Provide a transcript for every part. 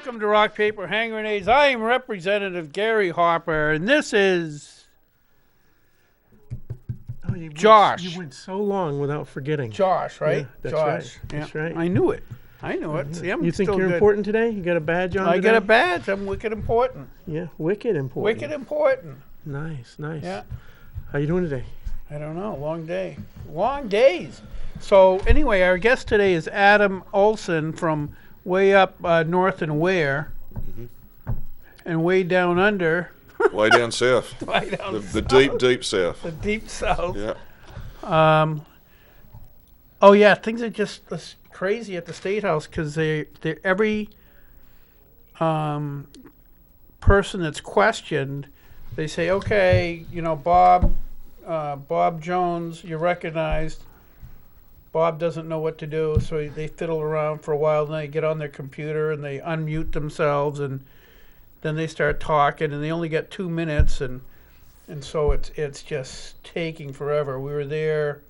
Welcome to Rock, Paper, Hand Grenades. I am Representative Gary Harper, and this is Josh. You went so long without forgetting. Josh, right? Yeah, that's Josh. right. Yeah. That's right. I knew it. See, I'm You think still you're good. important today? You got a badge on I today? got a badge. I'm wicked important. Yeah, wicked important. Wicked important. Nice. Yeah. How you doing today? I don't know. Long day. Long days. So anyway, our guest today is Adam Olson from way up north and Ware, and way down under. Way down south. Way down The deep south. the deep south. Yeah. Oh yeah, things are just crazy at the State House because every person that's questioned, they say, okay, Bob Jones, you're recognized. Bob doesn't know what to do, so they fiddle around for a while, and they get on their computer and they unmute themselves, and then they start talking, and they only get 2 minutes, and so it's just taking forever. We were there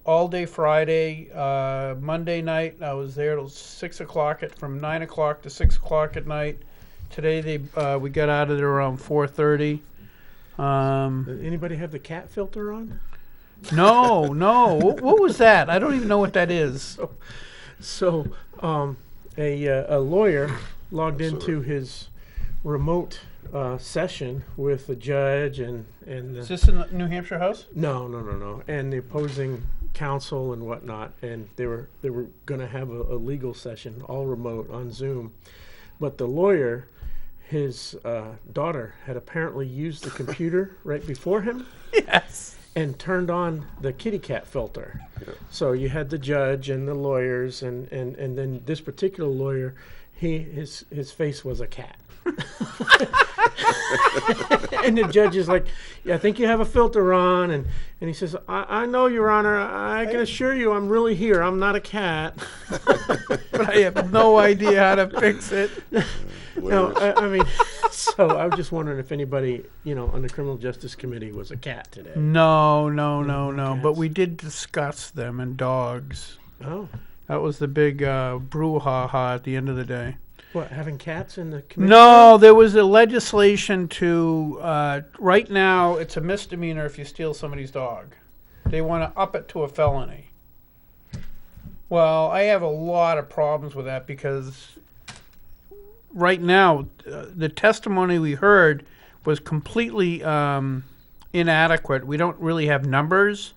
all day Friday, Monday night. I was there till 6 o'clock, from 9 o'clock to 6 o'clock at night. Today we got out of there around 4:30. Anybody have the cat filter on? No. What was that? I don't even know what that is. So a lawyer logged into his remote session with the judge and Is this in the New Hampshire House? No, and the opposing counsel and whatnot, and they were going to have a legal session, all remote on Zoom, but the lawyer, his daughter, had apparently used the computer right before him. Yes. And turned on the kitty cat filter. Yeah. So you had the judge and the lawyers, and then this particular lawyer, his face was a cat. And the judge is like, yeah, I think you have a filter on. And he says, I know, Your Honor. I can assure you I'm really here. I'm not a cat. But I have no idea how to fix it. No, I mean, so I was just wondering if anybody, on the Criminal Justice Committee was a cat today. No. But we did discuss them and dogs. Oh. That was the big brouhaha at the end of the day. What, having cats in the committee? No, there was a legislation to, right now, it's a misdemeanor if you steal somebody's dog. They want to up it to a felony. Well, I have a lot of problems with that because right now, the testimony we heard was completely inadequate. We don't really have numbers.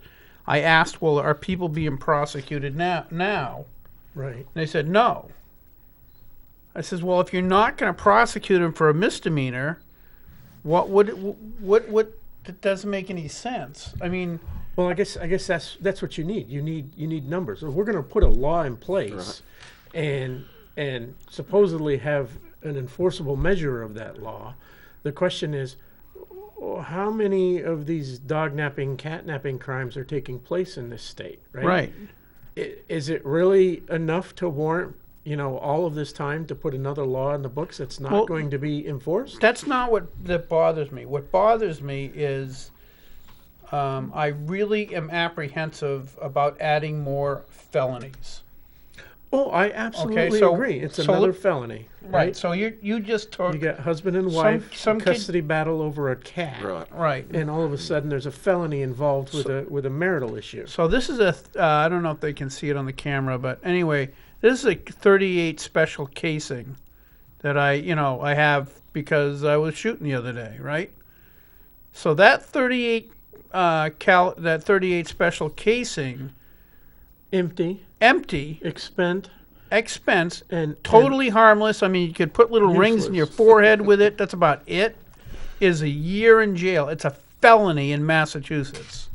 I asked, well, are people being prosecuted now? Right. And they said no. I says, well, if you're not going to prosecute him for a misdemeanor, what that doesn't make any sense. I mean, well, I guess that's what you need. You need numbers. If we're going to put a law in place, right, and supposedly have an enforceable measure of that law, the question is, how many of these dog napping, cat napping crimes are taking place in this state? Right. Is it really enough to warrant all of this time to put another law in the books that's not going to be enforced? That's not that bothers me. What bothers me is I really am apprehensive about adding more felonies. Oh, I absolutely agree. It's another felony. Right. So you just took... You got husband and wife, some custody battle over a cat. Right. And all of a sudden there's a felony involved with a marital issue. So this is I don't know if they can see it on the camera, but anyway, this is a 38 special casing that I have because I was shooting the other day, right? So that 38 special casing, empty, expense, and totally harmless. I mean, you could put little rings in your forehead with it. That's about it. Is a year in jail. It's a felony in Massachusetts.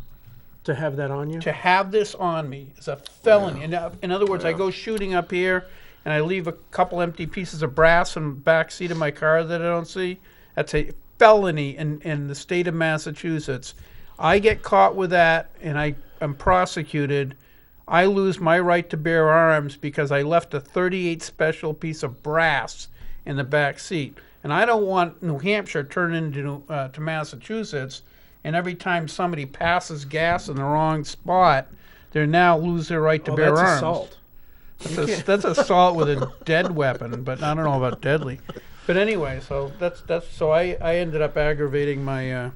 To have that on you? To have this on me is a felony. Yeah. And in other words, I go shooting up here, and I leave a couple empty pieces of brass in the back seat of my car that I don't see. That's a felony in the state of Massachusetts. I get caught with that, and I am prosecuted. I lose my right to bear arms because I left a 38 special piece of brass in the back seat. And I don't want New Hampshire turned into to Massachusetts, and every time somebody passes gas in the wrong spot, they now lose their right to bear arms. That's assault. That's assault with a dead weapon, but I don't know about deadly. But anyway, so I ended up aggravating my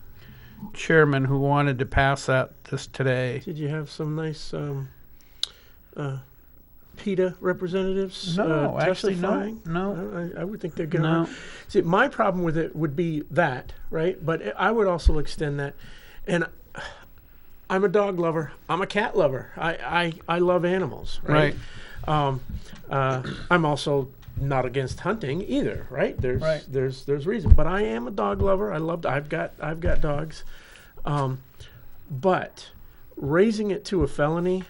chairman who wanted to pass this today. Did you have some nice PETA representatives No, actually, testifying? no. I would think they're going to. No. See, my problem with it would be that, right? But I would also extend that, and I'm a dog lover. I'm a cat lover. I love animals, right? I'm also not against hunting either, right? There's reason, but I am a dog lover. I've got dogs, but raising it to a felony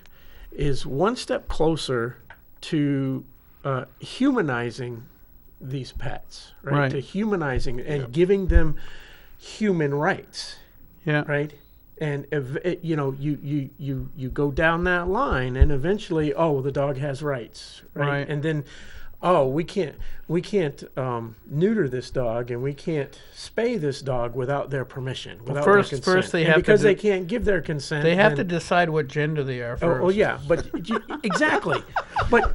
is one step closer to humanizing these pets, right? To humanizing and giving them human rights, right? And you go down that line, and eventually, the dog has rights, right? And then, we can't neuter this dog, and we can't spay this dog without their permission, without their consent. First they have because they can't give their consent. They have to decide what gender they are first. Oh yeah, but exactly. But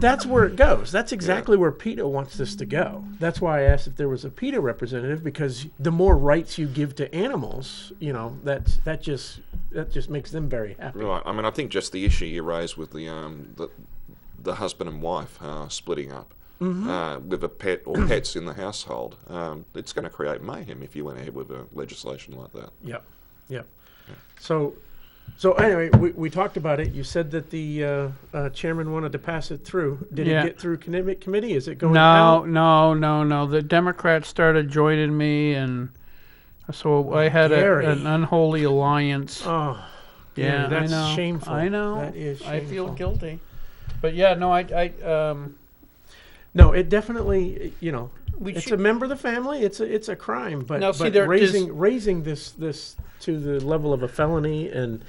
that's where it goes. That's exactly where PETA wants this to go. That's why I asked if there was a PETA representative, because the more rights you give to animals, that just makes them very happy. Right. I mean, I think just the issue you raised with the husband and wife splitting up with a pet or pets in the household, it's going to create mayhem if you went ahead with a legislation like that. Yep. So anyway, we talked about it. You said that the chairman wanted to pass it through. Did it get through committee? Is it going out? No. The Democrats started joining me, and so I had an unholy alliance. Oh, yeah, that's I know. shameful. I know. That is shameful. I feel guilty. But yeah, no, no, it definitely, it's a member of the family. It's a crime, but, now, see, raising this to the level of a felony, and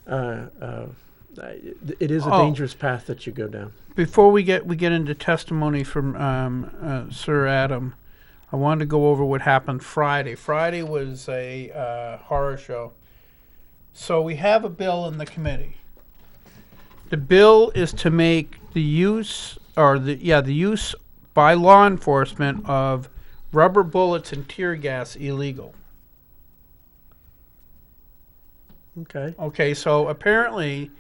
it is a dangerous path that you go down. Before we get into testimony from Sir Adam, I wanted to go over what happened Friday. Friday was a horror show. So we have a bill in the committee. The bill is to make the use by law enforcement of rubber bullets and tear gas illegal. Okay. So apparently,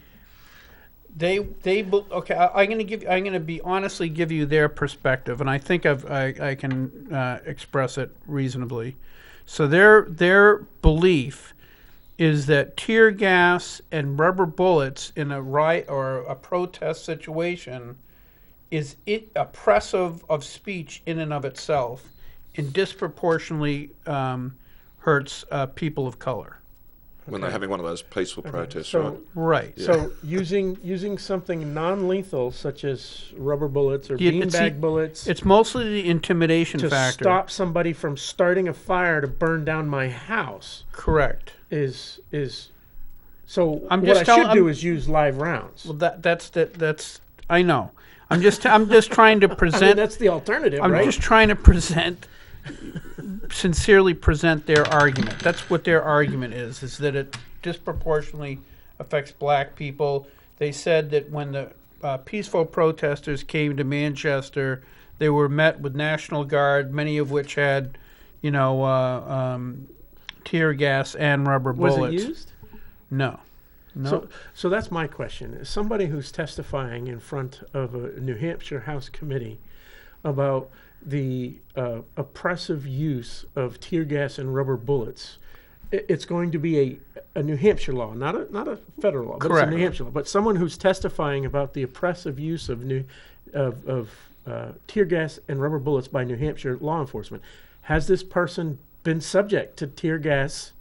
I'm going to honestly give you their perspective, and I think I can express it reasonably. So their belief is that tear gas and rubber bullets in a riot or a protest situation is oppressive of speech in and of itself, and disproportionately hurts people of color. When they're having one of those peaceful protests, so, right? Yeah. So using something non-lethal such as rubber bullets or beanbag bullets. It's mostly the intimidation factor. To stop somebody from starting a fire to burn down my house. Correct. Is so what I should do is use live rounds. Well, that's I know. I'm just trying to present. I mean, that's the alternative, right? I'm just trying to sincerely present their argument. That's what their argument is that it disproportionately affects black people. They said that when the peaceful protesters came to Manchester, they were met with National Guard, many of which had, tear gas and rubber bullets. Was it used? No. So that's my question. As somebody who's testifying in front of a New Hampshire House committee about the oppressive use of tear gas and rubber bullets, it's going to be a New Hampshire law, not a federal law, but Correct. It's a New Hampshire law. But someone who's testifying about the oppressive use of tear gas and rubber bullets by New Hampshire law enforcement, has this person been subject to tear gas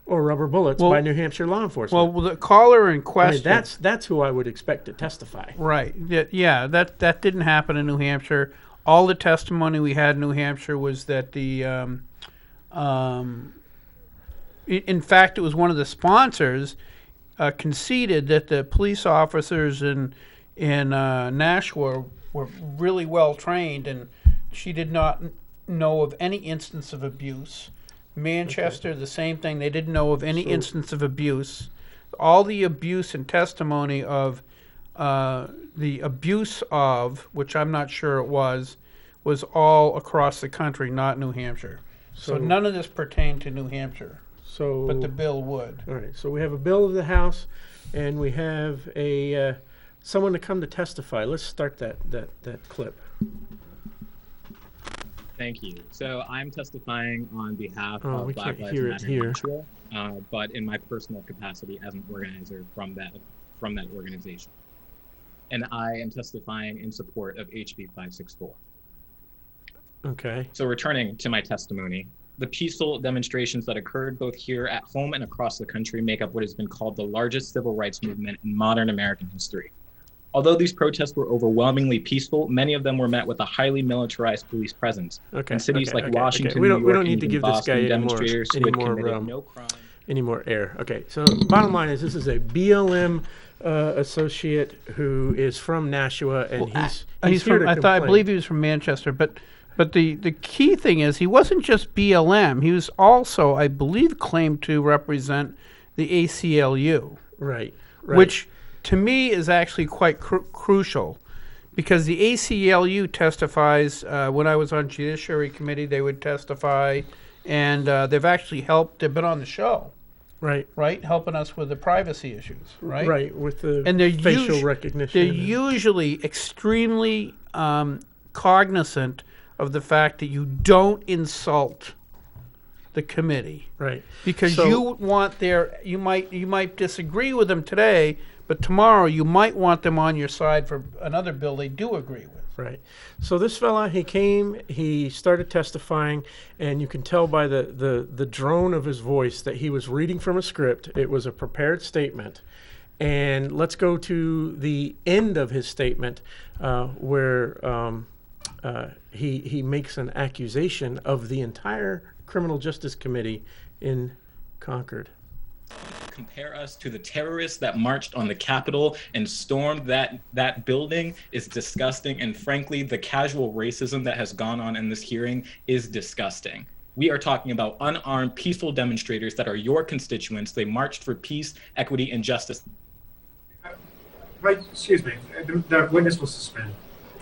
or rubber bullets by New Hampshire law enforcement? Well, the caller in question. I mean, that's who I would expect to testify. Right. Yeah. That didn't happen in New Hampshire. All the testimony we had in New Hampshire was that in fact, it was one of the sponsors conceded that the police officers in Nashua were really well trained, and she did not know of any instance of abuse. Manchester, the same thing. They didn't know of any instance of abuse. All the abuse and testimony of the abuse of, which I'm not sure it was all across the country, not New Hampshire. So none of this pertained to New Hampshire, but the bill would. All right, so we have a bill of the House, and we have a someone to come to testify. Let's start that clip. Thank you. So I'm testifying on behalf of Black Lives Matter in Montreal, but in my personal capacity as an organizer from that organization. And I am testifying in support of HB 564. Okay. So returning to my testimony, the peaceful demonstrations that occurred both here at home and across the country make up what has been called the largest civil rights movement in modern American history. Although these protests were overwhelmingly peaceful, many of them were met with a highly militarized police presence. In cities like Washington, New York, we don't need to give this guy demonstrators who had committed no crime. Any more air. Okay, so bottom line is this is a BLM associate who is from Nashua, and he's here to complain. I believe he was from Manchester, but the key thing is he wasn't just BLM. He was also, I believe, claimed to represent the ACLU. Right. Which, to me, is actually quite crucial, because the ACLU testifies. When I was on Judiciary Committee, they would testify, and they've actually helped. They've been on the show. Right, helping us with the privacy issues, right? With the facial recognition. They're usually extremely cognizant of the fact that you don't insult the committee, right? Because you might disagree with them today, but tomorrow you might want them on your side for another bill they do agree with. Right. So this fella, he came, he started testifying, and you can tell by the drone of his voice that he was reading from a script. It was a prepared statement. And let's go to the end of his statement where he makes an accusation of the entire Criminal Justice Committee in Concord. Compare us to the terrorists that marched on the Capitol and stormed that building is disgusting. And frankly, the casual racism that has gone on in this hearing is disgusting. We are talking about unarmed, peaceful demonstrators that are your constituents. They marched for peace, equity, and justice. Right, excuse me, the witness will suspend.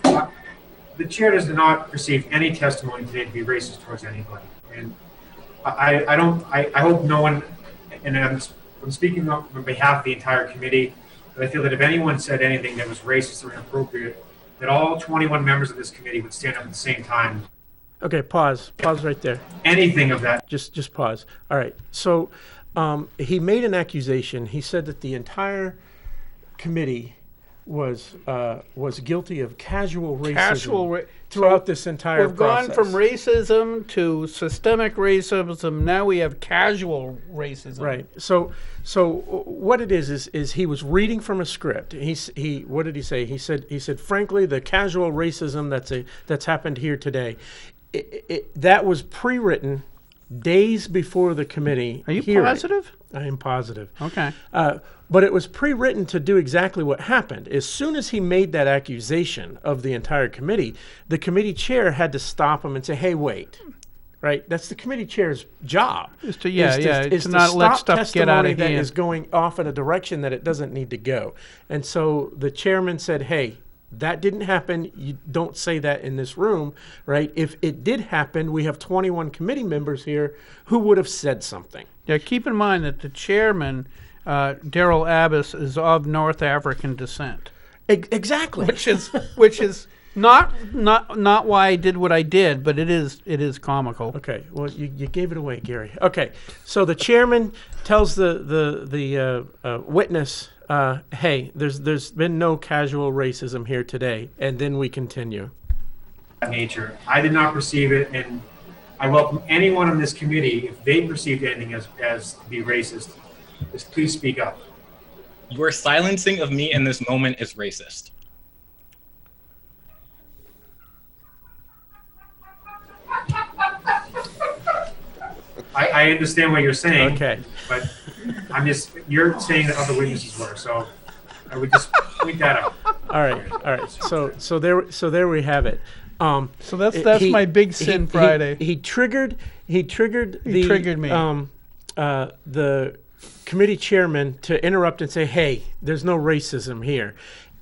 The chair does not receive any testimony today to be racist towards anybody. And I hope no one, and I'm speaking on behalf of the entire committee, but I feel that if anyone said anything that was racist or inappropriate, that all 21 members of this committee would stand up at the same time. Okay, pause right there. Anything of that. Just pause. All right, so he made an accusation. He said that the entire committee was guilty of casual racism throughout this entire process. We've gone from racism to systemic racism. Now we have casual racism. Right. So what it is he was reading from a script. He what did he say? He said frankly, the casual racism that's happened here today, that was pre-written days before the committee. Are you hearing. positive? I am positive. Okay. But it was pre-written to do exactly what happened. As soon as he made that accusation of the entire committee, the committee chair had to stop him and say, "Hey, wait." Right? That's the committee chair's job. Is to not let stuff get out of hand. That is going off in a direction that it doesn't need to go. And so the chairman said, "Hey, that didn't happen. You don't say that in this room, right? If it did happen, we have 21 committee members here who would have said something." Yeah, keep in mind that the chairman, Daryl Abbas, is of North African descent. Exactly. Which is not why I did what I did, but it is comical. Okay, well you gave it away, Gary. Okay, so the chairman tells the witness, "Hey, there's been no casual racism here today," and then we continue. Nature, I did not perceive it, and I welcome anyone on this committee, if they perceived anything as to be racist, just please speak up. Your silencing of me in this moment is racist. I understand what you're saying, okay, but you're saying that other witnesses were, so I would just point that out. All right. So there we have it. So that's my big sin Friday. He triggered me. The committee chairman to interrupt and say, "Hey, there's no racism here,"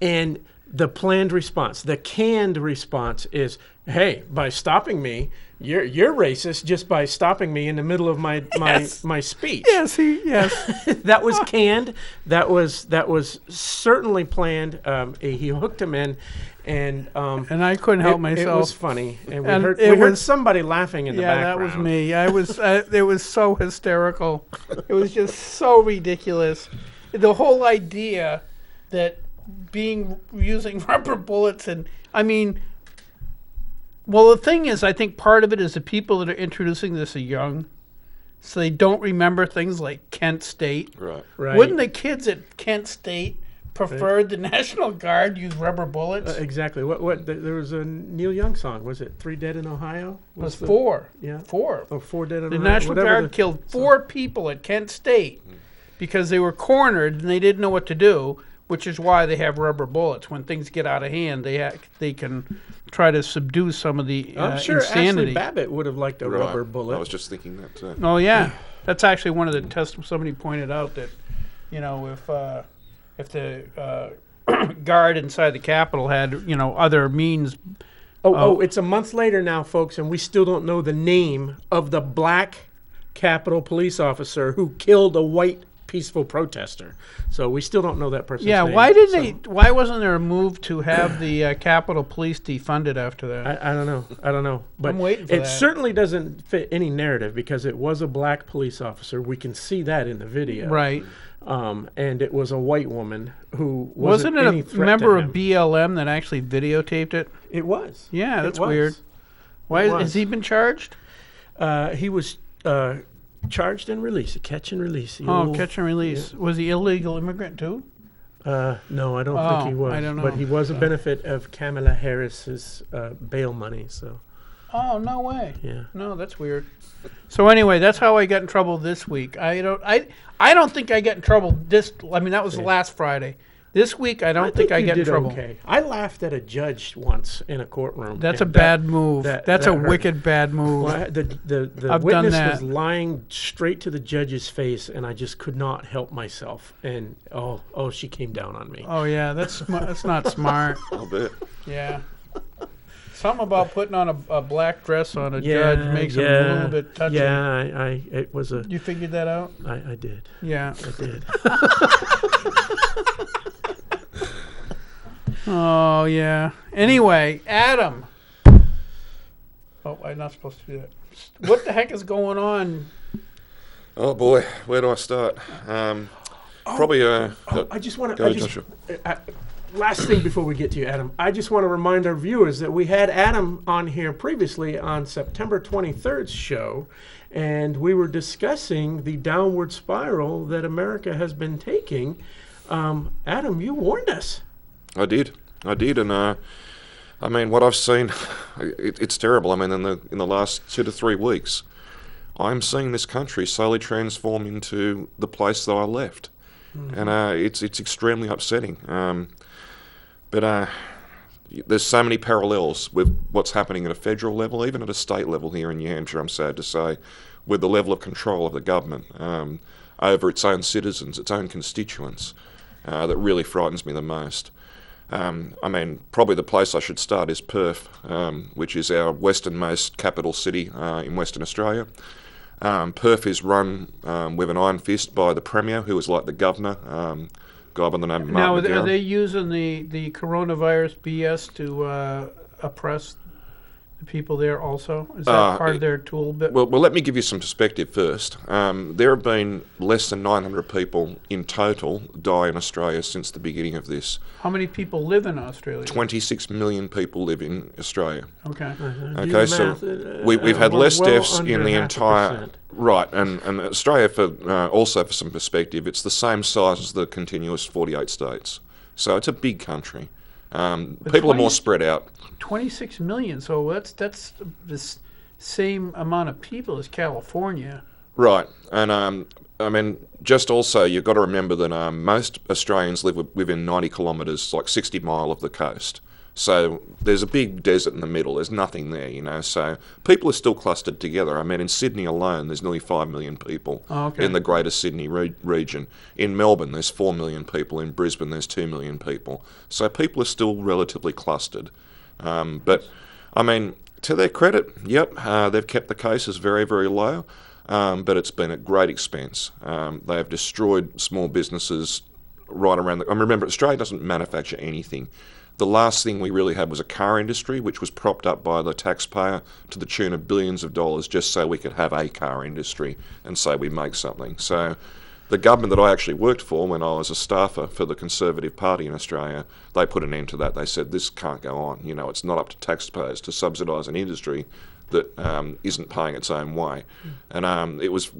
And the planned response, the canned response is, hey, by stopping me, you're racist just by stopping me in the middle of my my speech. Yes, yes. That was canned. That was certainly planned. He hooked him in, and I couldn't help myself. It was funny, and we And heard it we heard was- somebody laughing in the Yeah, background. that was me. I was. It was so hysterical. It was just so ridiculous. The whole idea that using rubber bullets, and I mean, well, the thing is, I think part of it is the people that are introducing this are young, so they don't remember things like Kent State. Right. Right. Wouldn't the kids at Kent State preferred the National Guard use rubber bullets? Exactly. What? There was a Neil Young song. Was it 3 Dead in Ohio? It was the- 4. Yeah. 4. Oh, 4 Dead in The Ohio. National whatever Guard the- killed 4 people at Kent State because they were cornered and they didn't know what to do, which is why they have rubber bullets. When things get out of hand, they can try to subdue some of the I'm sure insanity. Ashley Babbitt would have liked a Right. rubber I bullet. was just thinking that too. Oh yeah, that's actually one of the tests. Somebody pointed out that, if the guard inside the Capitol had other means. Oh, it's a month later now, folks, and we still don't know the name of the black Capitol police officer who killed a white peaceful protester. So we still don't know that person's Yeah, name. why did so Why wasn't there a move to have the Capitol Police defunded after that? I don't know. I don't know. But I'm waiting for it that. certainly doesn't fit any narrative because it was a black police officer. We can see that in the video. Right. And it was a white woman who Wasn't any it a threat member to of him. BLM that actually videotaped it? It was. Yeah, It that's was. weird. Why It was. has he been charged? He was charged and released, catch and release. The Oh, old- catch and release. Was he illegal immigrant too? No, I don't Oh, think he was. I don't know. But he was a benefit of Kamala Harris's bail money. So Oh, no way. yeah. No, that's weird. So anyway, that's how I got in trouble this week. I don't think I got in trouble this. I mean, that was last Friday. This week, I don't think I you got in did trouble. Okay. I laughed at a judge once in a courtroom. That's a and bad move. that- That's that a hurt. wicked bad move. Well, the I've done witness that. was lying straight to the judge's face, and I just could not help myself. And oh, she came down on me. Oh yeah, that's not smart. I'll bet. Yeah. Something about putting on a black dress on a judge makes him a little bit touchy. Yeah, it was a. You figured that out? I did. Yeah. I did. Oh yeah. Anyway, Adam. Oh, I'm not supposed to do that. What the heck is going on? Oh boy, where do I start? Probably. I just want Go to. ahead, Joshua. Last thing before we get to you, Adam, I just want to remind our viewers that we had Adam on here previously on September 23rd's show, and we were discussing the downward spiral that America has been taking. Adam, you warned us. I did, and I mean, what I've seen, it's terrible. I mean, in the last 2 to 3 weeks, I'm seeing this country slowly transform into the place that I left, and it's extremely upsetting. But there's so many parallels with what's happening at a federal level, even at a state level here in New Hampshire, I'm sad to say, with the level of control of the government over its own citizens, its own constituents, that really frightens me the most. I mean, probably the place I should start is Perth, which is our westernmost capital city in Western Australia. Perth is run with an iron fist by the Premier, who is like the governor, guy by the name of Now, Mark are McGarry. they using the coronavirus BS to oppress the people there also? Is that part of their tool bit? Well, let me give you some perspective first. There have been less than 900 people in total die in Australia since the beginning of this. How many people live in Australia? 26 million people live in Australia. Okay. Do Okay, the so math, we've had less well deaths under in the 0.5%. entire... Right, and Australia, also for some perspective, it's the same size as the continuous 48 states. So it's a big country. People are more spread out. 26 million. So that's the same amount of people as California. Right, and I mean, just also, you've got to remember that most Australians live within 90 kilometres, like 60 mile of the coast. So there's a big desert in the middle. There's nothing there, you know. So people are still clustered together. I mean, in Sydney alone, there's nearly 5 million people in the Greater Sydney region. In Melbourne, there's 4 million people. In Brisbane, there's 2 million people. So people are still relatively clustered. But, I mean, to their credit, they've kept the cases very, very low. But it's been at great expense. They have destroyed small businesses right around I remember, Australia doesn't manufacture anything. The last thing we really had was a car industry, which was propped up by the taxpayer to the tune of billions of dollars just so we could have a car industry and say we make something. So the government that I actually worked for when I was a staffer for the Conservative Party in Australia, they put an end to that. They said, this can't go on. You know, it's not up to taxpayers to subsidise an industry that isn't paying its own way. And it was,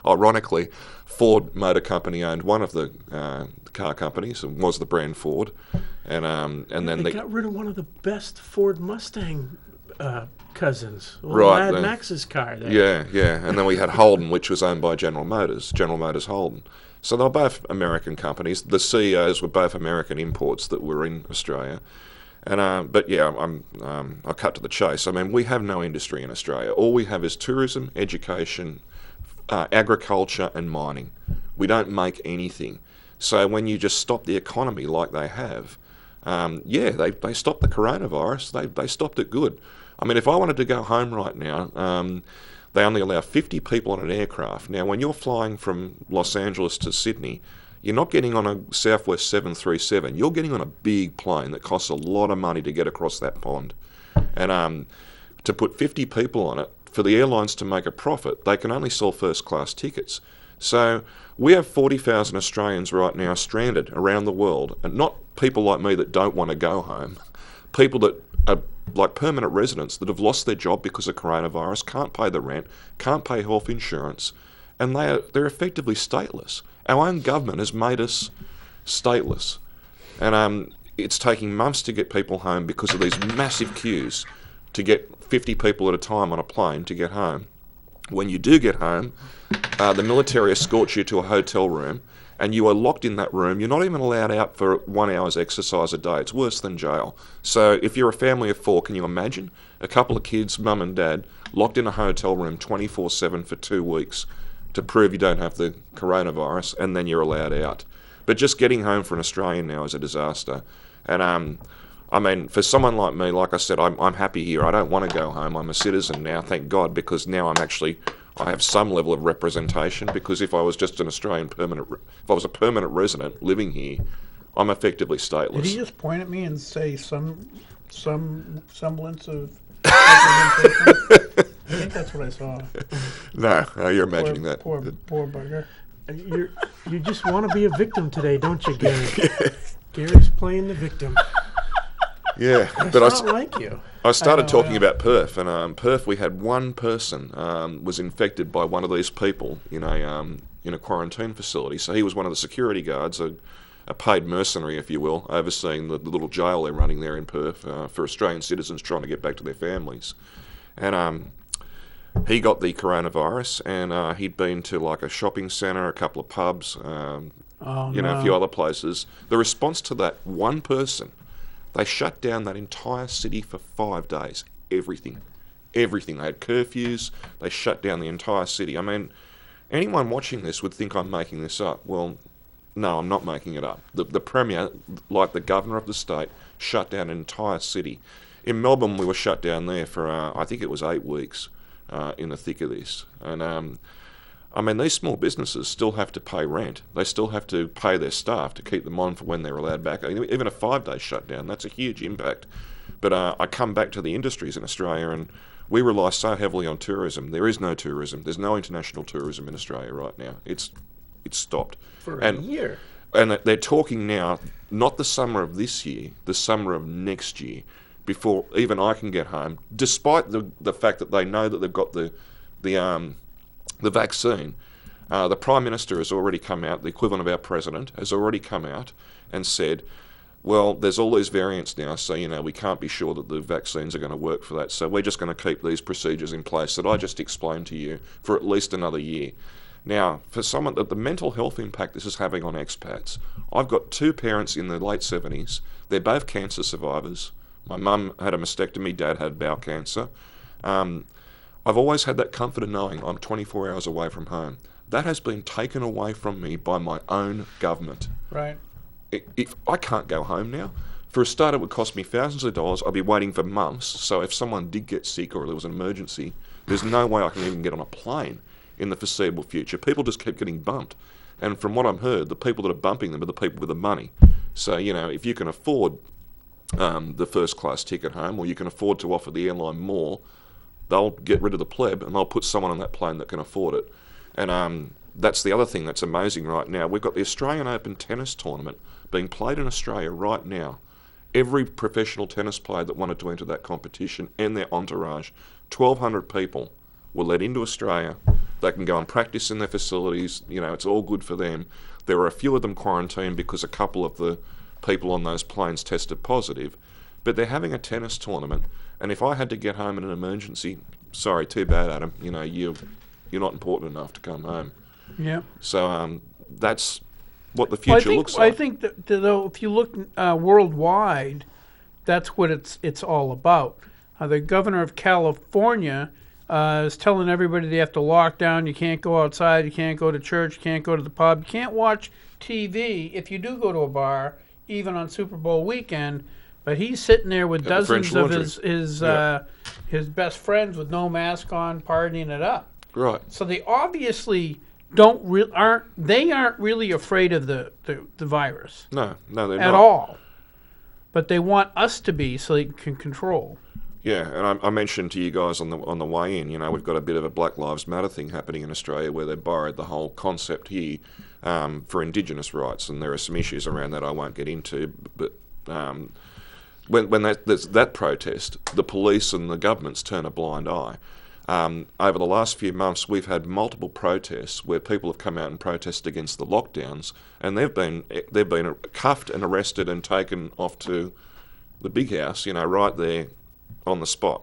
ironically, Ford Motor Company owned one of the car companies, and was the brand Ford. And then they got rid of one of the best Ford Mustang cousins. Right. Mad Max's car there. Yeah. And then we had Holden, which was owned by General Motors Holden. So they were both American companies. The CEOs were both American imports that were in Australia. And but yeah, I'll cut to the chase. I mean, we have no industry in Australia. All we have is tourism, education, agriculture and mining. We don't make anything. So when you just stop the economy like they have, they stopped the coronavirus. They stopped it good. I mean, if I wanted to go home right now, they only allow 50 people on an aircraft. Now, when you're flying from Los Angeles to Sydney, you're not getting on a Southwest 737. You're getting on a big plane that costs a lot of money to get across that pond. And to put 50 people on it, for the airlines to make a profit, they can only sell first-class tickets. So we have 40,000 Australians right now stranded around the world, and not people like me that don't want to go home, people that are like permanent residents that have lost their job because of coronavirus, can't pay the rent, can't pay health insurance, and they're effectively stateless. Our own government has made us stateless. And it's taking months to get people home because of these massive queues to get 50 people at a time on a plane to get home. When you do get home, the military escorts you to a hotel room and you are locked in that room. You're not even allowed out for 1 hour's exercise a day. It's worse than jail. So if you're a family of 4, can you imagine? A couple of kids, mum and dad, locked in a hotel room 24/7 for 2 weeks to prove you don't have the coronavirus, and then you're allowed out. But just getting home for an Australian now is a disaster. And I mean, for someone like me, like I said, I'm happy here. I don't want to go home. I'm a citizen now, thank God, because now I have some level of representation, because if I was just an Australian if I was a permanent resident living here, I'm effectively stateless. Did he just point at me and say some semblance of representation? I think that's what I saw. No, you're imagining that. Poor bugger. You just want to be a victim today, don't you, Gary? Gary's playing the victim. Yeah, That's but not like you. I started talking about Perth, and Perth, we had one person was infected by one of these people in a quarantine facility. So he was one of the security guards, a paid mercenary, if you will, overseeing the little jail they're running there in Perth for Australian citizens trying to get back to their families. And he got the coronavirus, and he'd been to like a shopping centre, a couple of pubs, a few other places. The response to that one person, they shut down that entire city for 5 days. Everything. They had curfews. They shut down the entire city. I mean, anyone watching this would think I'm making this up. Well, no, I'm not making it up. The Premier, like the Governor of the state, shut down an entire city. In Melbourne, we were shut down there for, I think it was 8 weeks in the thick of this. And I mean, these small businesses still have to pay rent. They still have to pay their staff to keep them on for when they're allowed back. Even a 5-day shutdown, that's a huge impact. But I come back to the industries in Australia, and we rely so heavily on tourism. There is no tourism. There's no international tourism in Australia right now. It's stopped. For a year. And they're talking now, not the summer of this year, the summer of next year, before even I can get home, despite the fact that they know that they've got the vaccine. The Prime Minister has already come out, the equivalent of our President, has already come out and said, well, there's all these variants now, so, we can't be sure that the vaccines are going to work for that, so we're just going to keep these procedures in place that I just explained to you for at least another year. Now, for someone, the mental health impact this is having on expats, I've got 2 parents in their late 70s, they're both cancer survivors, My mum had a mastectomy, Dad had bowel cancer. I've always had that comfort of knowing I'm 24 hours away from home. That has been taken away from me by my own government. Right. If I can't go home now, for a start it would cost me thousands of dollars. I'd be waiting for months. So if someone did get sick or there was an emergency, there's no way I can even get on a plane in the foreseeable future. People just keep getting bumped. And from what I've heard, the people that are bumping them are the people with the money. So, if you can afford the first class ticket home, or you can afford to offer the airline more, they'll get rid of the pleb and they'll put someone on that plane that can afford it. And that's the other thing that's amazing right now. We've got the Australian Open tennis tournament being played in Australia right now. Every professional tennis player that wanted to enter that competition and their entourage, 1,200 people, were let into Australia. They can go and practice in their facilities. It's all good for them. There are a few of them quarantined because a couple of the people on those planes tested positive. But they're having a tennis tournament. And if I had to get home in an emergency, sorry, too bad, Adam. You're not important enough to come home. Yeah. So that's what the future looks like. I think that, though, if you look worldwide, that's what it's all about. The governor of California is telling everybody they have to lock down. You can't go outside. You can't go to church. You can't go to the pub. You can't watch TV if you do go to a bar, even on Super Bowl weekend. But he's sitting there with dozens of his best friends with no mask on, partying it up. Right. So they obviously aren't really afraid of the virus. No, they're not at all. But they want us to be so they can control. Yeah, and I mentioned to you guys on the way in, we've got a bit of a Black Lives Matter thing happening in Australia where they borrowed the whole concept here for Indigenous rights, and there are some issues around that I won't get into. But when there's that protest, the police and the governments turn a blind eye. Over the last few months, we've had multiple protests where people have come out and protested against the lockdowns, and they've been cuffed and arrested and taken off to the big house, right there on the spot.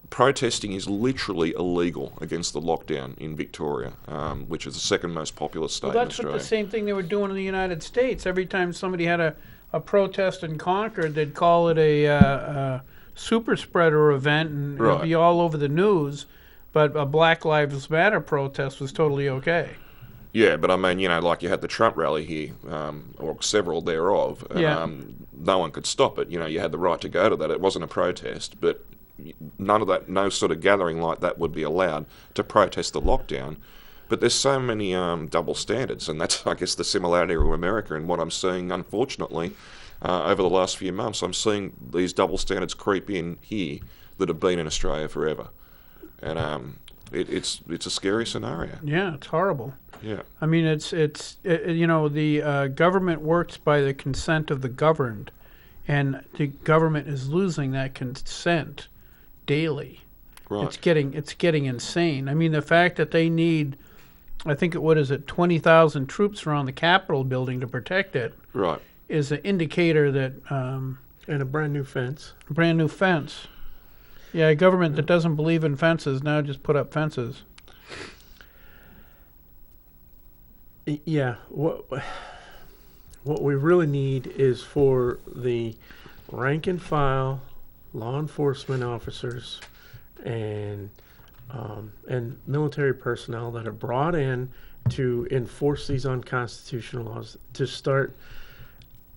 Protesting is literally illegal against the lockdown in Victoria, which is the second most populous state in Australia. That's the same thing they were doing in the United States. Every time somebody had a protest in Concord, they'd call it a super spreader event, and it'd be all over the news. But a Black Lives Matter protest was totally okay. Yeah, but I mean, like you had the Trump rally here, or several thereof. No one could stop it. You had the right to go to that. It wasn't a protest, but none of that, no sort of gathering like that would be allowed to protest the lockdown. But there's so many double standards, and that's, I guess, the similarity with America. And what I'm seeing, unfortunately, over the last few months, I'm seeing these double standards creep in here that have been in Australia forever. And it's a scary scenario. Yeah, it's horrible. Yeah. I mean, the government works by the consent of the governed, and the government is losing that consent daily. Right. It's getting insane. I mean, the fact that they need, I think 20,000 troops around the Capitol building to protect it. Right. Is an indicator that and a brand new fence. Yeah, a government that doesn't believe in fences now just put up fences. Yeah, what we really need is for the rank and file law enforcement officers and military personnel that are brought in to enforce these unconstitutional laws to start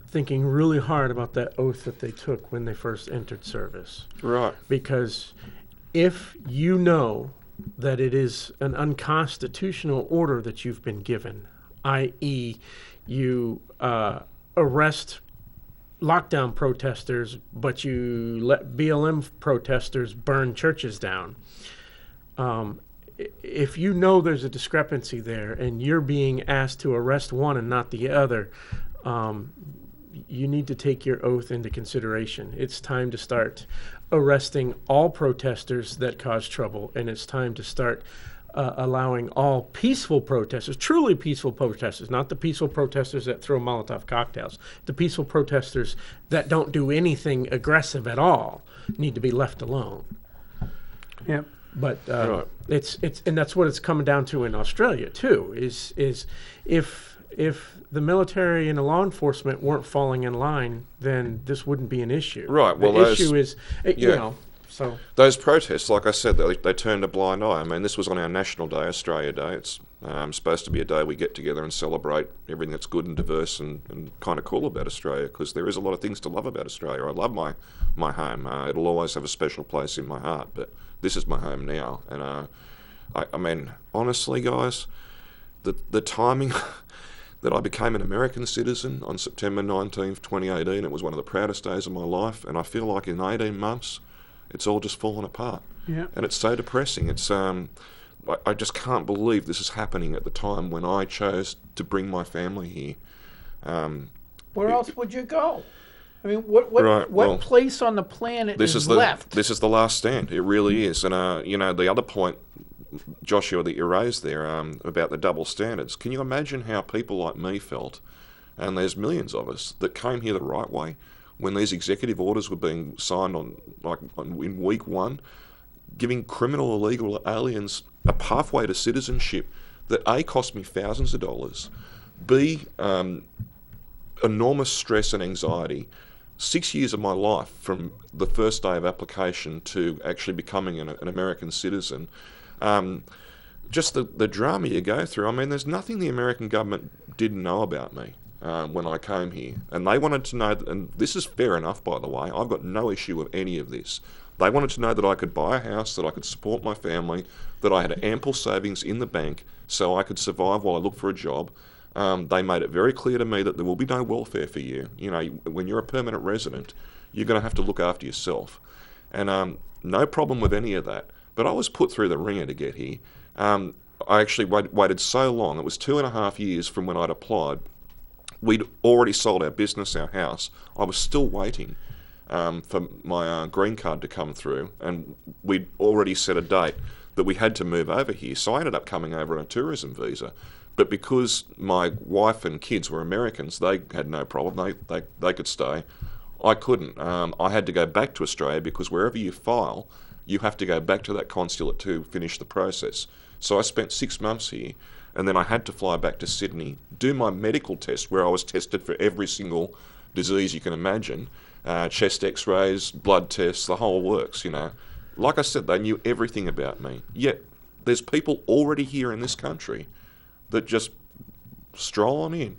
thinking really hard about that oath that they took when they first entered service. Right. Because if you know that it is an unconstitutional order that you've been given, i.e., you arrest lockdown protesters, but you let BLM protesters burn churches down. If you know there's a discrepancy there and you're being asked to arrest one and not the other, you need to take your oath into consideration. It's time to start arresting all protesters that cause trouble, and it's time to start allowing all peaceful protesters, truly peaceful protesters, not the peaceful protesters that throw Molotov cocktails, the peaceful protesters that don't do anything aggressive at all, need to be left alone. Yep. But Right. it's and that's what it's coming down to in Australia too. Is if if the military and the law enforcement weren't falling in line, then this wouldn't be an issue. Right, well, the issue is, you yeah. know, so. Those protests, like I said, they turned a blind eye. I mean, this was on our National Day, Australia Day. It's supposed to be a day we get together and celebrate everything that's good and diverse and kind of cool about Australia, because there is a lot of things to love about Australia. I love my home. It'll always have a special place in my heart, but this is my home now. And I mean, honestly, guys, the timing that I became an American citizen on September 19th, 2018, it was one of the proudest days of my life, and I feel like in 18 months, it's all just fallen apart. Yeah. And it's so depressing. It's I just can't believe this is happening at the time when I chose to bring my family here. Where else would you go? I mean, what well, place on the planet is left? This is the last stand. It really is. And you know, the other point, Joshua, that you raised there about the double standards. Can you imagine how people like me felt? And there's millions of us that came here the right way when these executive orders were being signed in week one, giving criminal illegal aliens a pathway to citizenship that A, cost me thousands of dollars, B, enormous stress and anxiety, 6 years of my life from the first day of application to actually becoming an American citizen. Just the drama you go through. I mean, there's nothing the American government didn't know about me when I came here. And they wanted to know, and this is fair enough, by the way, I've got no issue with any of this. They wanted to know that I could buy a house, that I could support my family, that I had ample savings in the bank so I could survive while I looked for a job. They made it very clear to me that there will be no welfare for you. You know, when you're a permanent resident, you're going to have to look after yourself. And no problem with any of that. But I was put through the ringer to get here. I actually waited so long. It was 2.5 years from when I'd applied. We'd already sold our business, our house. I was still waiting for my green card to come through, and we'd already set a date that we had to move over here. So I ended up coming over on a tourism visa. But because my wife and kids were Americans, they had no problem. They could stay. I couldn't. I had to go back to Australia because wherever you file, you have to go back to that consulate to finish the process. So I spent 6 months here, and then I had to fly back to Sydney, do my medical test where I was tested for every single disease you can imagine, chest x-rays, blood tests, the whole works, you know. Like I said, they knew everything about me. Yet there's people already here in this country that just stroll on in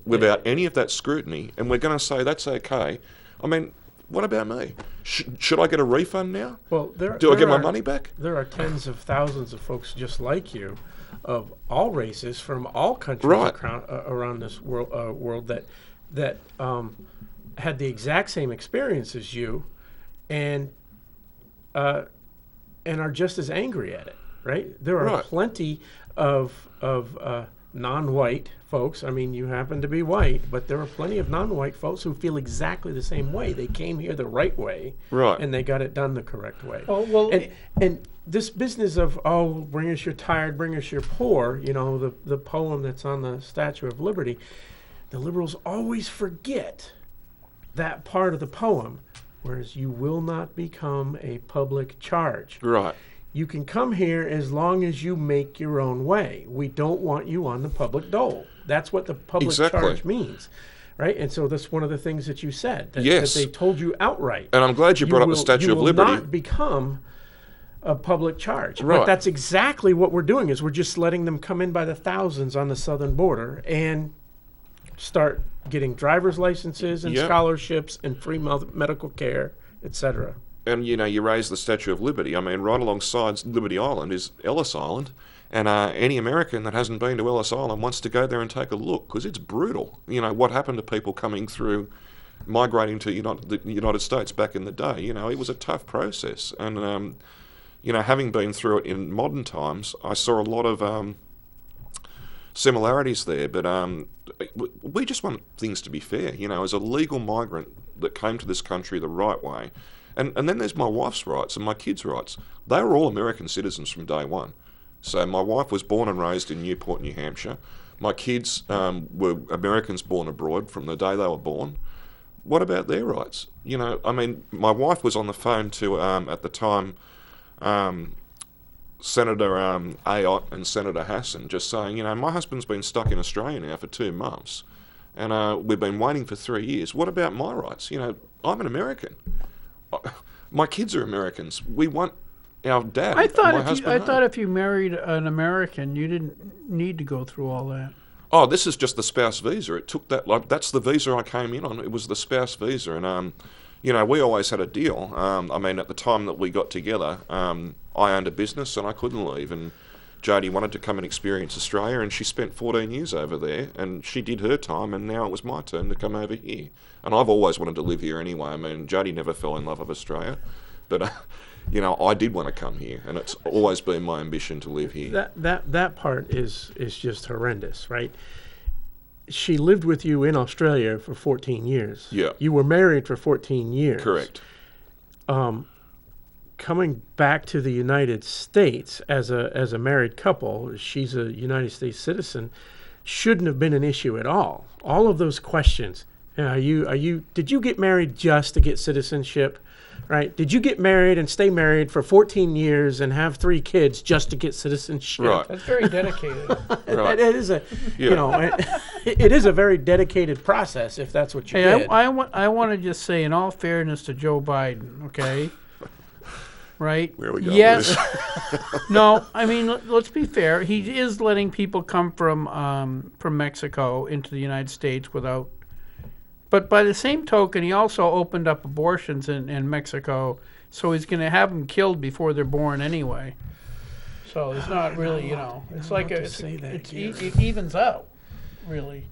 without any of that scrutiny, and we're going to say that's okay. I mean, what about me? Should I get a refund now? Well, do I get my money back? There are tens of thousands of folks just like you, of all races from all countries around this world that had the exact same experience as you, and are just as angry at it. Right? There are plenty of non-white folks. I mean, you happen to be white, but there are plenty of non-white folks who feel exactly the same way. They came here the right way, and they got it done the correct way. Oh, well, and this business of, bring us your tired, bring us your poor, you know, the poem that's on the Statue of Liberty, the liberals always forget that part of the poem, whereas you will not become a public charge. Right. You can come here as long as you make your own way. We don't want you on the public dole. That's what the public charge means, right? And so that's one of the things that you said, that they told you outright. And I'm glad you brought up the Statue of Liberty. You will not become a public charge. Right. But that's exactly what we're doing, is we're just letting them come in by the thousands on the southern border and start getting driver's licenses and scholarships and free medical care, etc. And, you know, you raise the Statue of Liberty. I mean, right alongside Liberty Island is Ellis Island. And any American that hasn't been to Ellis Island wants to go there and take a look, because it's brutal. You know, what happened to people coming through, migrating to the United States back in the day. You know, it was a tough process. And, you know, having been through it in modern times, I saw a lot of similarities there. But we just want things to be fair. You know, as a legal migrant that came to this country the right way. And then there's my wife's rights and my kids' rights. They were all American citizens from day one. So my wife was born and raised in Newport, New Hampshire. My kids were Americans born abroad from the day they were born. What about their rights? You know, I mean, my wife was on the phone to, at the time, Senator Ayotte and Senator Hassan just saying, my husband's been stuck in Australia now for 2 months, and we've been waiting for 3 years. What about my rights? I'm an American. My kids are Americans. We want our dad. I thought my if husband I home. thought if you married an American, you didn't need to go through all that. Oh, this is just the spouse visa. It took that. That's the visa I came in on. It was the spouse visa, and we always had a deal. At the time that we got together, I owned a business and I couldn't leave, and Jodie wanted to come and experience Australia, and she spent 14 years over there, and she did her time, and now it was my turn to come over here. And I've always wanted to live here anyway. Jodie never fell in love with Australia, but I did want to come here, and it's always been my ambition to live here. That part is just horrendous, right? She lived with you in Australia for 14 years. Yeah. You were married for 14 years. Correct. Coming back to the United States as a married couple, she's a United States citizen, shouldn't have been an issue at all. All of those questions. Did you get married just to get citizenship? Right? Did you get married and stay married for 14 years and have 3 kids just to get citizenship? Right. That's very dedicated. Right. It is it is a very dedicated process if that's what you did. I want to just say, in all fairness to Joe Biden, okay, right? Where are we going yes. with this? No, let's be fair. He is letting people come from Mexico into the United States without. But by the same token, he also opened up abortions in Mexico, so he's going to have them killed before they're born anyway. So it's not really, it's like it evens out, really.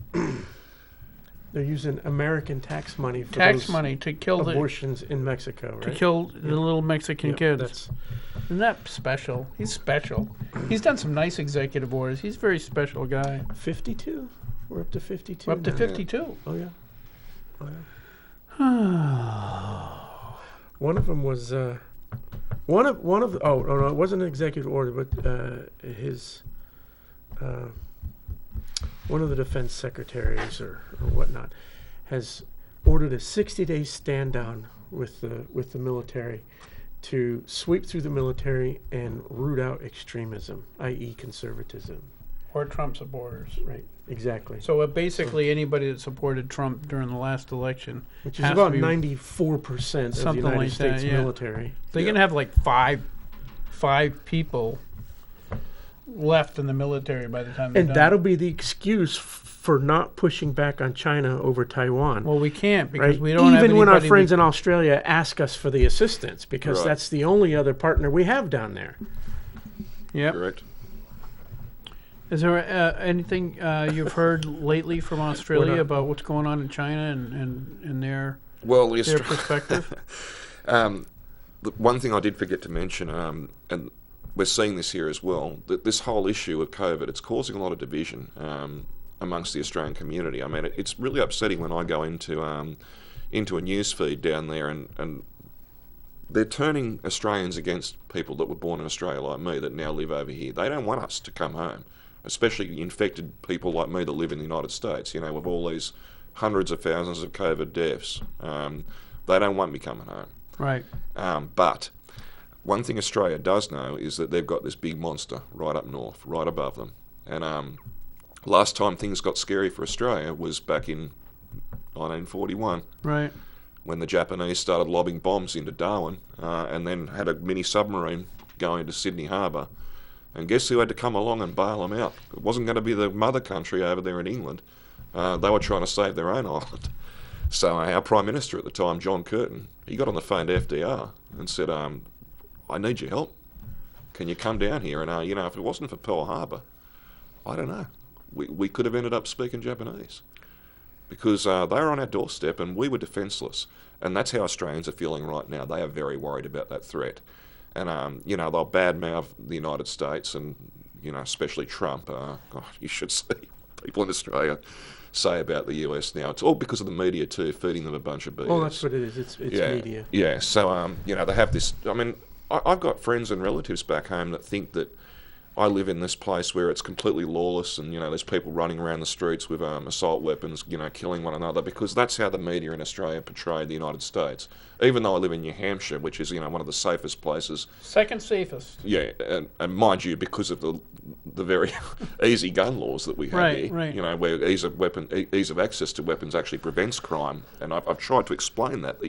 They're using American tax money for Tax those money to kill abortions in Mexico, right? to kill the little Mexican kids. Isn't that special? He's special. He's done some nice executive orders. He's a very special guy. 52? We're up to 52. We're up to now. 52. Oh, yeah. One of them was one of it wasn't an executive order, but his one of the defense secretaries or whatnot has ordered a 60-day stand down with the military to sweep through the military and root out extremism, i.e. conservatism. Or Trump supporters. Right, exactly. So basically anybody that supported Trump during the last election, Which is has about to be 94% of the something United like States that, yeah. military. they're going to have like five people left in the military by the time they're And done. that'll be the excuse for not pushing back on China over Taiwan. Well, we can't because right? we don't have Even when our anybody friends in Australia ask us for the assistance, because Right. that's the only other partner we have down there. Yep. Correct. Is there anything you've heard lately from Australia not- about what's going on in China and their Well, their perspective? The one thing I did forget to mention, and we're seeing this here as well, that this whole issue of COVID, it's causing a lot of division amongst the Australian community. It's really upsetting when I go into a news feed down there and they're turning Australians against people that were born in Australia like me that now live over here. They don't want us to come home, especially infected people like me that live in the United States, with all these hundreds of thousands of COVID deaths. They don't want me coming home. Right. But one thing Australia does know is that they've got this big monster right up north, right above them. And last time things got scary for Australia was back in 1941. Right. When the Japanese started lobbing bombs into Darwin and then had a mini submarine going to Sydney Harbour. And guess who had to come along and bail them out? It wasn't going to be the mother country over there in England. They were trying to save their own island. So our Prime Minister at the time, John Curtin, he got on the phone to FDR and said, I need your help. Can you come down here? And, if it wasn't for Pearl Harbor, I don't know. We could have ended up speaking Japanese. Because they were on our doorstep and we were defenceless. And that's how Australians are feeling right now. They are very worried about that threat. And, they'll badmouth the United States and, especially Trump. You should see people in Australia say about the US now. It's all because of the media too, feeding them a bunch of BS. Well, that's what it is. It's media. Yeah, so, they have this... I've got friends and relatives back home that think that I live in this place where it's completely lawless, and there's people running around the streets with assault weapons, killing one another, because that's how the media in Australia portrayed the United States. Even though I live in New Hampshire, which is one of the safest places. Second safest. Yeah, and mind you, because of the very easy gun laws that we have here, where ease of access to weapons actually prevents crime, and I've tried to explain that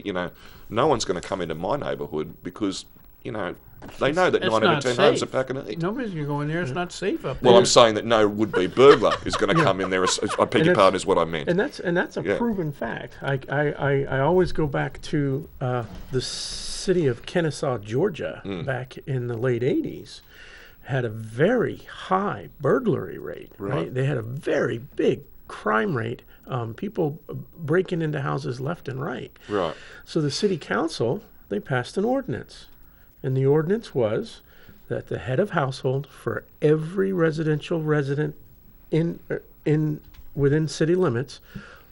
no one's going to come into my neighbourhood because they know that 9 out of 10 homes are pack and eat. Nobody's going to go in there. It's not safe up there. Well, I'm saying that no would-be burglar is going to come in there. I beg your pardon, is what I meant. And that's a proven fact. I always go back to the city of Kennesaw, Georgia, back in the late 80s, had a very high burglary rate. Right? They had a very big crime rate. People breaking into houses left and right. Right. So the city council, they passed an ordinance. And the ordinance was that the head of household for every residential resident within city limits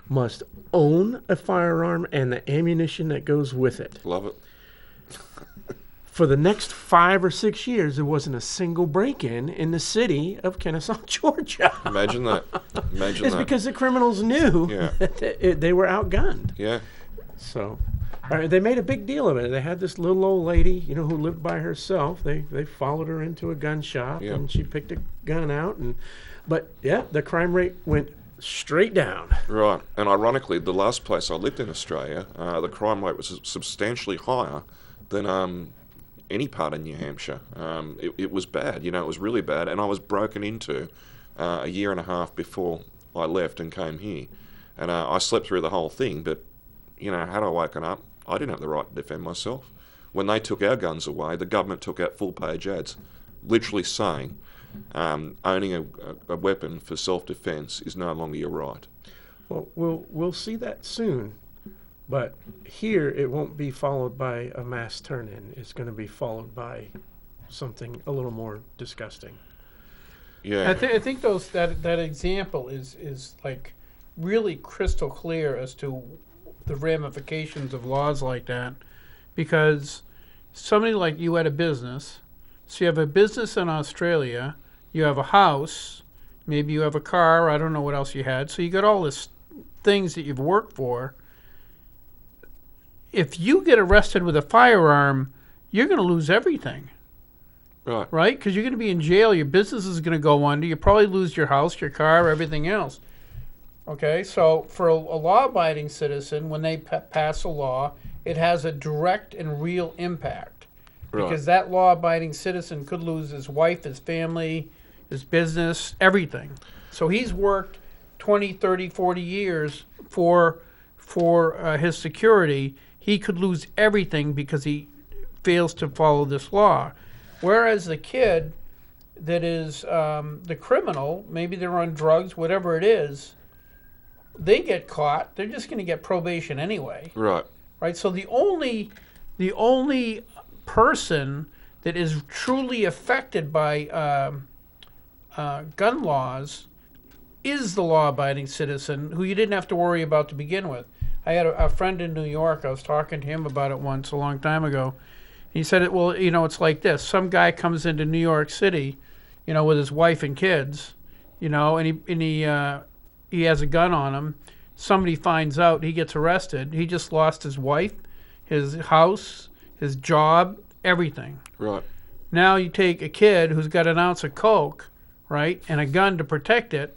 must own a firearm and the ammunition that goes with it. Love it. For the next 5 or 6 years, there wasn't a single break-in in the city of Kennesaw, Georgia. Imagine that. It's because the criminals knew that they were outgunned. Yeah. So... they made a big deal of it. They had this little old lady, who lived by herself. They followed her into a gun shop, and she picked a gun out. But the crime rate went straight down. Right. And ironically, the last place I lived in Australia, the crime rate was substantially higher than any part of New Hampshire. It was bad. It was really bad. And I was broken into a year and a half before I left and came here. And I slept through the whole thing, but had I woken up, I didn't have the right to defend myself. When they took our guns away, the government took out full-page ads, literally saying owning a weapon for self-defense is no longer your right. Well, we'll see that soon, but here it won't be followed by a mass turn-in. It's going to be followed by something a little more disgusting. Yeah, I think that example is like really crystal clear as to the ramifications of laws like that, because somebody like you had a business, so you have a business in Australia, you have a house, maybe you have a car, I don't know what else you had, so you got all this things that you've worked for. If you get arrested with a firearm, you're going to lose everything. Right? Because you're going to be in jail, your business is going to go under, you probably lose your house, your car, everything else. Okay, so for a law-abiding citizen, when they pass a law, it has a direct and real impact. Because that law-abiding citizen could lose his wife, his family, his business, everything. So he's worked 20, 30, 40 years for his security. He could lose everything because he fails to follow this law. Whereas the kid that is the criminal, maybe they're on drugs, whatever it is, they get caught, they're just going to get probation anyway. Right. So the only person that is truly affected by gun laws is the law-abiding citizen, who you didn't have to worry about to begin with. I had a friend in New York. I was talking to him about it once a long time ago. He said, it's like this. Some guy comes into New York City, with his wife and kids, and he has a gun on him. Somebody finds out, he gets arrested. He just lost his wife, his house, his job, everything. Right. Now you take a kid who's got an ounce of coke, right, and a gun to protect it.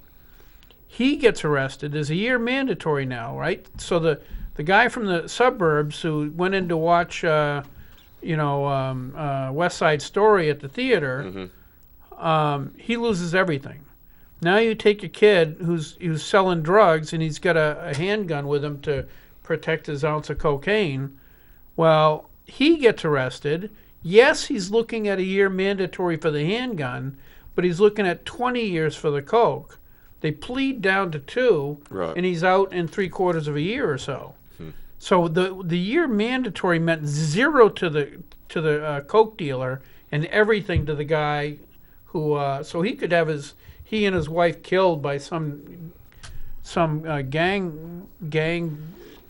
He gets arrested. There's a year mandatory now, right? So the guy from the suburbs who went in to watch, West Side Story at the theater, he loses everything. Now you take a kid who's selling drugs and he's got a handgun with him to protect his ounce of cocaine. Well, he gets arrested. Yes, he's looking at a year mandatory for the handgun, but he's looking at 20 years for the coke. They plead down to 2, and he's out in 3/4 of a year or so. So the year mandatory meant 0 to the coke dealer and everything to the guy who. So he could have he and his wife killed by some gang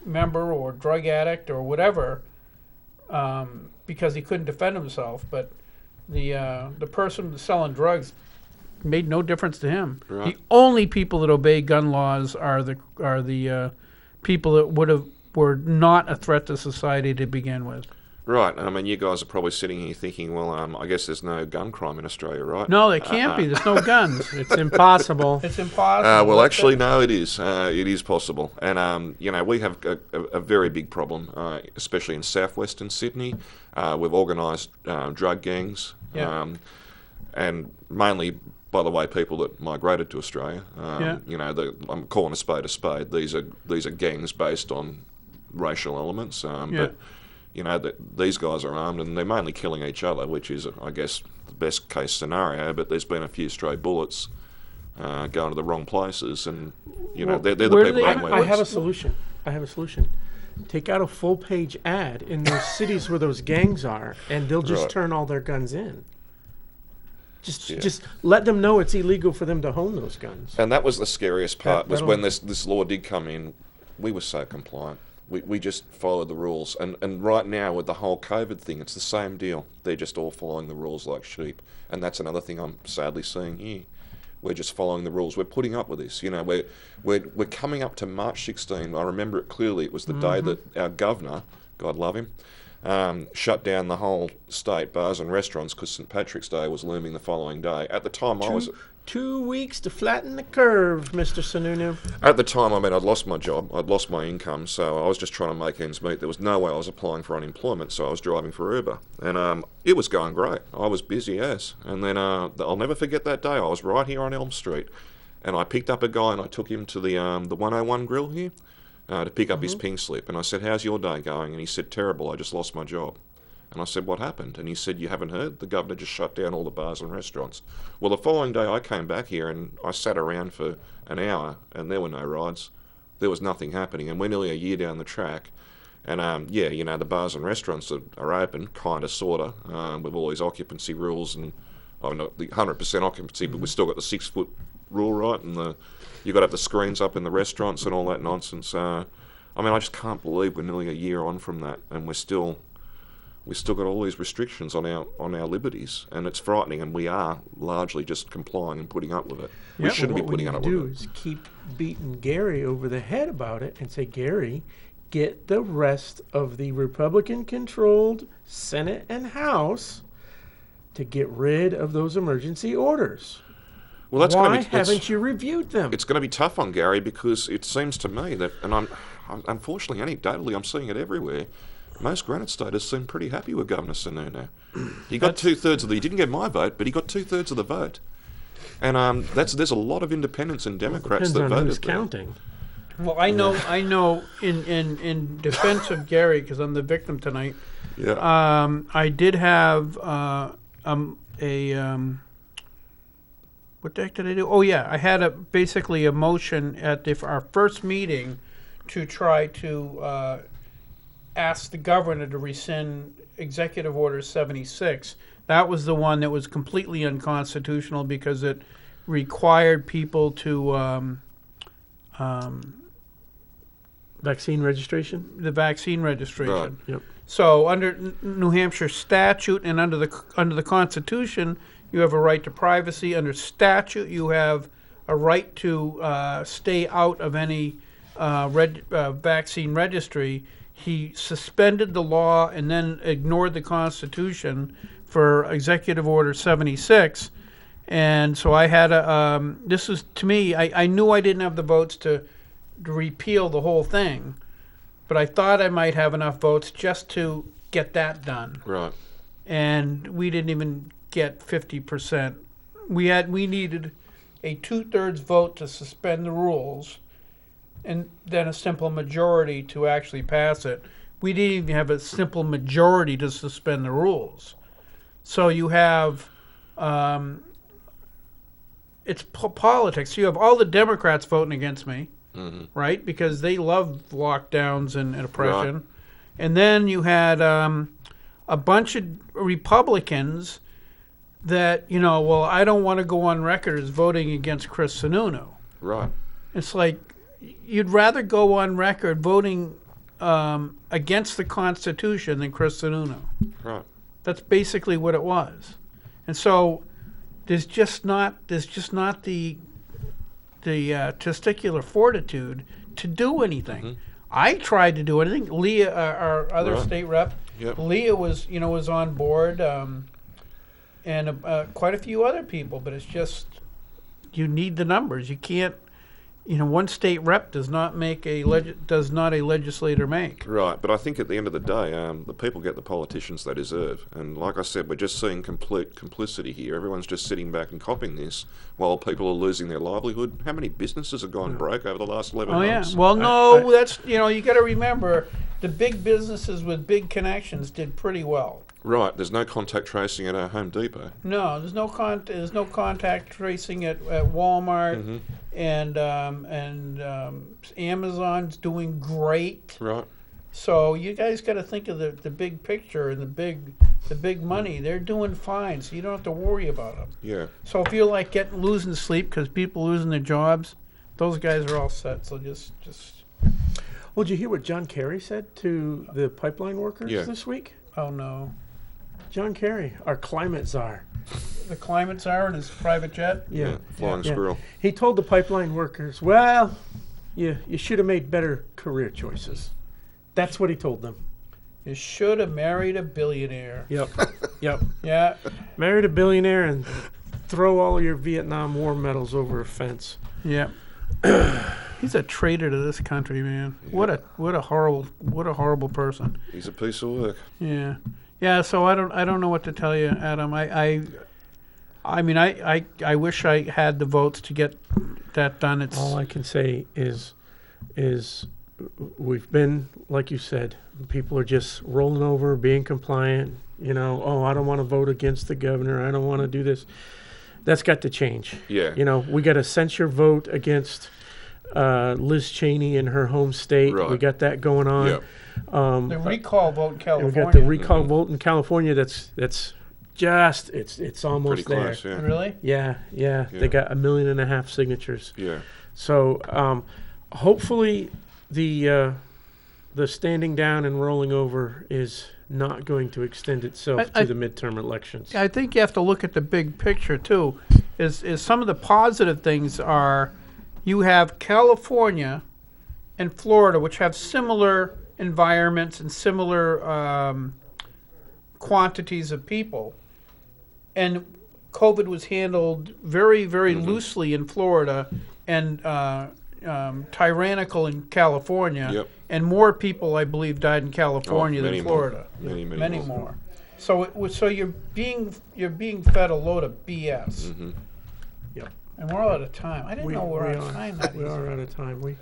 member or drug addict or whatever, because he couldn't defend himself. But The person selling drugs made no difference to him. Right. The only people that obey gun laws are the people that were not a threat to society to begin with. Right. I mean, you guys are probably sitting here thinking, well, I guess there's no gun crime in Australia, right? No, there can't be. There's no guns. It's impossible. It's impossible. Well, actually, no, it is. It is possible. And, we have a very big problem, especially in southwestern Sydney, with organised drug gangs. Yeah. And mainly, by the way, people that migrated to Australia. I'm calling a spade. These are gangs based on racial elements. But these guys are armed and they're mainly killing each other, which is, I guess, the best case scenario. But there's been a few stray bullets going to the wrong places, and they're the people that I have a solution. Take out a full-page ad in those cities where those gangs are, and they'll just turn all their guns in. Just let them know it's illegal for them to own those guns. And that was the scariest part, was when this law did come in, we were so compliant. We just followed the rules. And right now, with the whole COVID thing, it's the same deal. They're just all following the rules like sheep. And that's another thing I'm sadly seeing here. We're just following the rules. We're putting up with this. We're coming up to March 16. I remember it clearly. It was the day that our governor, God love him, shut down the whole state, bars and restaurants, because St. Patrick's Day was looming the following day. At the time, 2 weeks to flatten the curve, Mr. Sununu. At the time, I'd lost my job. I'd lost my income, so I was just trying to make ends meet. There was no way I was applying for unemployment, so I was driving for Uber. And it was going great. I was busy as. And then I'll never forget that day. I was right here on Elm Street, and I picked up a guy and I took him to the 101 Grill here to pick up his pink slip. And I said, "How's your day going?" And he said, "Terrible, I just lost my job." And I said, "What happened?" And he said, "You haven't heard? The governor just shut down all the bars and restaurants." Well, the following day I came back here and I sat around for an hour and there were no rides. There was nothing happening. And we're nearly a year down the track. And, the bars and restaurants are open, kind of, sort of, with all these occupancy rules and not the 100% occupancy, but we've still got the 6-foot rule, right? And you've got to have the screens up in the restaurants and all that nonsense. I just can't believe we're nearly a year on from that and we've still got all these restrictions on our liberties, and it's frightening, and we are largely just complying and putting up with it. We shouldn't be putting up with it. What we need to do is keep beating Gary over the head about it and say, "Gary, get the rest of the Republican-controlled Senate and House to get rid of those emergency orders." Well, that's Why haven't you reviewed them? It's going to be tough on Gary because it seems to me that, and unfortunately, anecdotally, I'm seeing it everywhere, most Granite Staters seem pretty happy with Governor Sununu. He got 2/3 he didn't get my vote, but he got 2/3 of the vote. And there's a lot of independents and Democrats that voted. Depends on who's counting. Well, I know. In defense of Gary, because I'm the victim tonight. Yeah. I did have what the heck did I do? Oh yeah, I had basically a motion at our first meeting to try to ask the governor to rescind Executive Order 76. That was the one that was completely unconstitutional because it required people to Vaccine registration? the vaccine registration. Right. Yep. So under New Hampshire statute and under the Constitution, you have a right to privacy. Under statute, you have a right to stay out of any vaccine registry. He suspended the law and then ignored the Constitution for Executive Order 76. And so I had this was, to me, I knew I didn't have the votes to repeal the whole thing, but I thought I might have enough votes just to get that done. Right. And we didn't even get 50%. We needed a 2/3 vote to suspend the rules, and then a simple majority to actually pass it. We didn't even have a simple majority to suspend the rules. So you have, it's politics. You have all the Democrats voting against me, right? Because they love lockdowns and oppression. Right. And then you had a bunch of Republicans that, well, I don't want to go on record as voting against Chris Sununu. Right. It's like, you'd rather go on record voting against the Constitution than Chris Sununu. Right. That's basically what it was. And so there's just not the testicular fortitude to do anything. I tried to do anything. Leah, our other Right. state rep, Yep. Leah was on board, and quite a few other people. But it's just you need the numbers. You can't. One state rep does not make a legislator make. Right, but I think at the end of the day, the people get the politicians they deserve. And like I said, we're just seeing complete complicity here. Everyone's just sitting back and copying this while people are losing their livelihood. How many businesses have gone broke over the last 11 Oh yeah. months? Well, no, that's you got to remember the big businesses with big connections did pretty well. Right, there's no contact tracing at Home Depot. No, there's no contact tracing at Walmart, and Amazon's doing great. Right. So you guys got to think of the big picture and the big money. They're doing fine, so you don't have to worry about them. Yeah. So if you're like losing sleep because people losing their jobs, those guys are all set. So just. Well, did you hear what John Kerry said to the pipeline workers this week? Oh no. John Kerry, our climate czar. The climate czar in his private jet. Yeah. Flying squirrel. He told the pipeline workers, well, you should have made better career choices. That's what he told them. You should have married a billionaire. Yep. Yeah. Married a billionaire and throw all your Vietnam War medals over a fence. Yeah. He's a traitor to this country, man. Yeah. What a horrible person. He's a piece of work. Yeah. Yeah, so I don't know what to tell you, Adam. I mean I wish I had the votes to get that done. It's All I can say is we've been, like you said, people are just rolling over, being compliant. I don't want to vote against the governor. I don't want to do this. That's got to change. Yeah. We got a censure vote against Liz Cheney in her home state. Right. We got that going on. Yep. the recall vote in And California. we got the recall vote in California. That's just it's almost Pretty there. close, yeah. Really? Yeah. Yeah. They got 1.5 million signatures. Yeah. So hopefully the standing down and rolling over is not going to extend itself to the midterm elections. I think you have to look at the big picture too. Is some of the positive things are you have California and Florida, which have similar environments and similar quantities of people, and COVID was handled very, very loosely in Florida and tyrannical in California. Yep. And more people, I believe, died in California many than more. Florida. Many more. So you're being fed a load of BS. Yep. And we're all out of time. I didn't know we were out of time that We easy. are out of time. We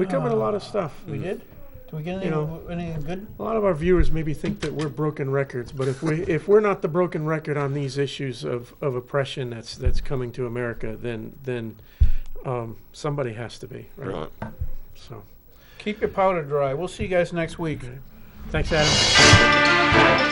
covered a lot of stuff. We did? Did we get anything good? A lot of our viewers maybe think that we're broken records, but if we're not the broken record on these issues of oppression that's coming to America, then somebody has to be. Right. So, Keep your powder dry. We'll see you guys next week. thanks, Adam.